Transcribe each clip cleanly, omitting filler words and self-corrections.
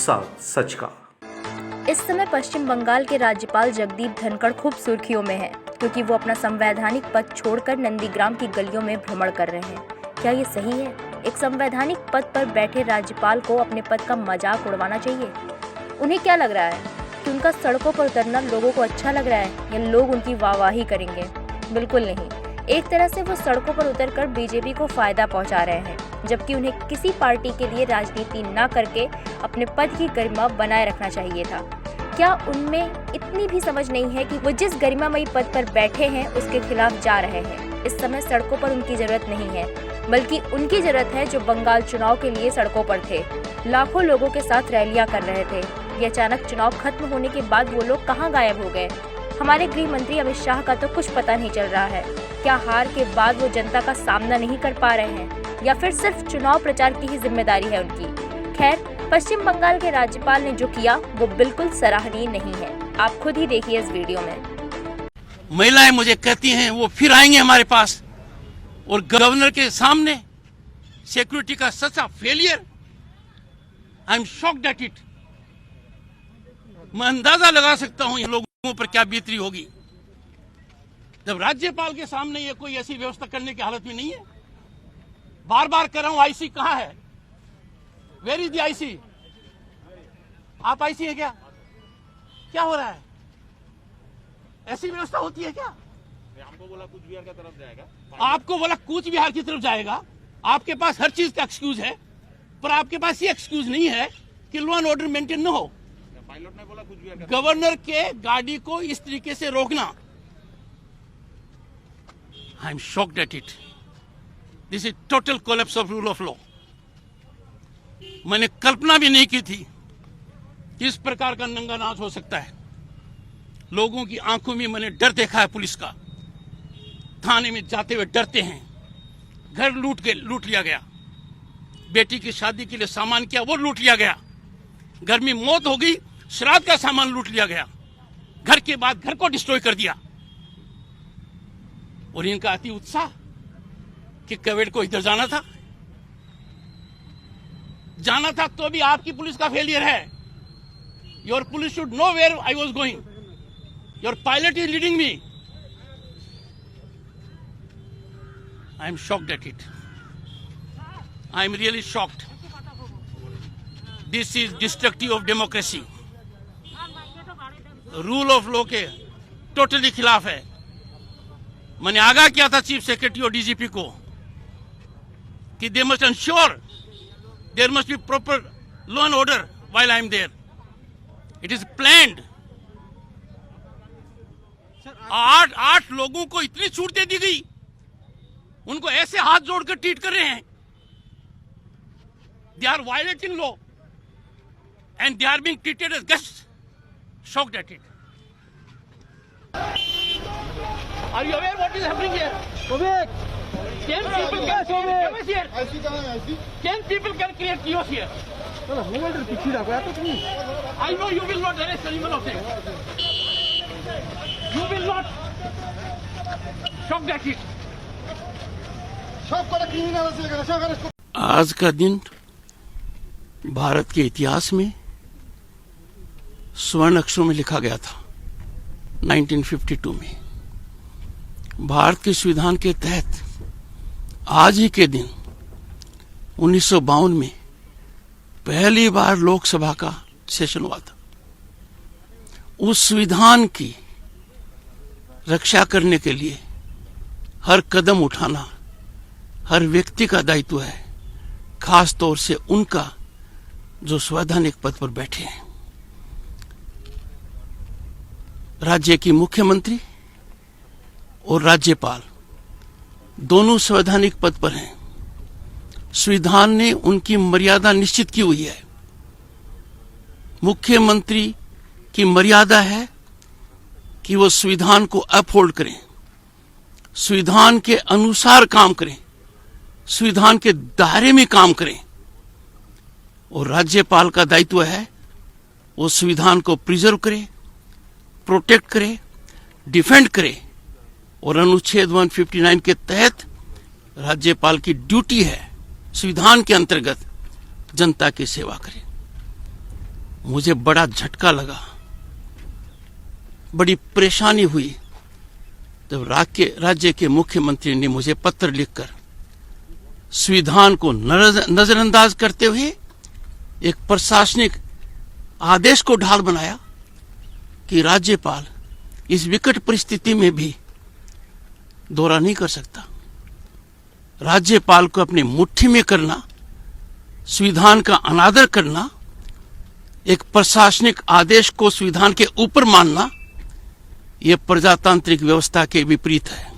साथ सच का। इस समय पश्चिम बंगाल के राज्यपाल जगदीप धनखड़ खूब सुर्खियों में हैं, क्योंकि वो अपना संवैधानिक पद छोड़कर नंदीग्राम की गलियों में भ्रमण कर रहे हैं। क्या ये सही है? एक संवैधानिक पद पर बैठे राज्यपाल को अपने पद का मजाक उड़वाना चाहिए? उन्हें क्या लग रहा है कि उनका सड़कों पर उतरना लोगों को अच्छा लग रहा है या लोग उनकी वाहवाही करेंगे? बिल्कुल नहीं। एक तरह से वो सड़कों पर उतरकर बीजेपी को फायदा पहुंचा रहे हैं, जबकि उन्हें किसी पार्टी के लिए राजनीति न करके अपने पद की गरिमा बनाए रखना चाहिए था। क्या उनमें इतनी भी समझ नहीं है कि वो जिस गरिमामयी पद पर बैठे हैं उसके खिलाफ जा रहे हैं? इस समय सड़कों पर उनकी जरूरत नहीं है, बल्कि उनकी जरूरत है जो बंगाल चुनाव के लिए सड़कों पर थे, लाखों लोगों के साथ रैलियां कर रहे थे। ये अचानक चुनाव खत्म होने के बाद वो लोग कहाँ गायब हो गए? हमारे गृह मंत्री अमित शाह का तो कुछ पता नहीं चल रहा है। क्या हार के बाद वो जनता का सामना नहीं कर पा रहे हैं, या फिर सिर्फ चुनाव प्रचार की ही जिम्मेदारी है उनकी? खैर, पश्चिम बंगाल के राज्यपाल ने जो किया वो बिल्कुल सराहनीय नहीं है। आप खुद ही देखिए इस वीडियो में। महिलाएं मुझे कहती हैं वो फिर आएंगे हमारे पास, और गवर्नर के सामने सिक्योरिटी का सच्चा failure. I am shocked at it. मैं अंदाजा लगा सकता हूं ये लोगों पर क्या बीतरी होगी जब राज्यपाल के सामने ये कोई ऐसी व्यवस्था करने की हालत में नहीं है। बार बार कह रहा हूं, आईसी कहां है? Where is the IC? आप आईसी है क्या? क्या हो रहा है? ऐसी व्यवस्था होती है क्या? हमको बोला कूच बिहार की तरफ जाएगा। आपको बोला कूच बिहार की तरफ जाएगा। आपके पास हर चीज का एक्सक्यूज है, पर आपके पास ये एक्सक्यूज नहीं है कि लॉ एंड ऑर्डर मेंटेन न हो। पायलट ने बोला कूच बिहार। गवर्नर के गाड़ी को इस तरीके से रोकना, आई am shocked at it. This is total collapse of rule of law. मैंने कल्पना भी नहीं की थी कि इस प्रकार का नंगा नाच हो सकता है। लोगों की आंखों में मैंने डर देखा है। पुलिस का थाने में जाते हुए डरते हैं। घर लूट लिया गया। बेटी की शादी के लिए सामान किया, वो लूट लिया गया। घर में मौत हो गई, श्राद्ध का सामान लूट लिया गया। घर के बाद घर को डिस्ट्रॉय कर दिया। और इनका अति उत्साह कि कवेड़ को इधर जाना था तो भी आपकी पुलिस का फेलियर है। Your police should know where I was going. Your pilot is leading me. I am shocked at it. I am really shocked. This is destructive of democracy. Rule of law के totally खिलाफ है। मैंने आगाह किया था chief secretary और DGP को कि they must ensure there must be proper law and order while I am there. It is planned. 8 लोगों को इतनी छूट दे दी गई, उनको ऐसे हाथ जोड़कर ट्रीट कर रहे हैं। They are violating law and they are being treated as guests. Shocked at it. Are you aware what is happening here? Vivek! 10 people can create chaos here. ऐसी कहाँ है ऐसी? 10 people can create chaos here. Mobile तर पिछी दाखवा आता तुम्ही. I know you will not arrest anyone of them. You will not. Shocked at it. सब को क्रिमिनल से लेकर सब अरेस्ट। आज का दिन भारत के इतिहास में स्वर्ण अक्षरों में लिखा गया था। 1952 में भारत के संविधान के तहत आज ही के दिन 1952 में पहली बार लोकसभा का सेशन हुआ था। उस संविधान की रक्षा करने के लिए हर कदम उठाना हर व्यक्ति का दायित्व है, खास तौर से उनका जो संवैधानिक पद पर बैठे हैं। राज्य की मुख्यमंत्री और राज्यपाल दोनों संवैधानिक पद पर हैं। संविधान ने उनकी मर्यादा निश्चित की हुई है। मुख्यमंत्री की मर्यादा है कि वो संविधान को अपहोल्ड करें, संविधान के अनुसार काम करें, संविधान के दायरे में काम करें। और राज्यपाल का दायित्व है वो संविधान को प्रिजर्व करे, प्रोटेक्ट करे, डिफेंड करे। और अनुच्छेद 159 के तहत राज्यपाल की ड्यूटी है संविधान के अंतर्गत जनता की सेवा करे। मुझे बड़ा झटका लगा, बड़ी परेशानी हुई जब राज्य के मुख्यमंत्री ने मुझे पत्र लिखकर संविधान को नजरअंदाज करते हुए एक प्रशासनिक आदेश को ढाल बनाया कि राज्यपाल इस विकट परिस्थिति में भी दौरा नहीं कर सकता। राज्यपाल को अपनी मुट्ठी में करना, संविधान का अनादर करना, एक प्रशासनिक आदेश को संविधान के ऊपर मानना, यह प्रजातांत्रिक व्यवस्था के विपरीत है।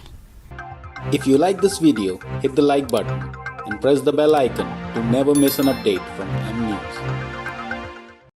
If you like this video, hit the like button and press the bell icon to never miss an update from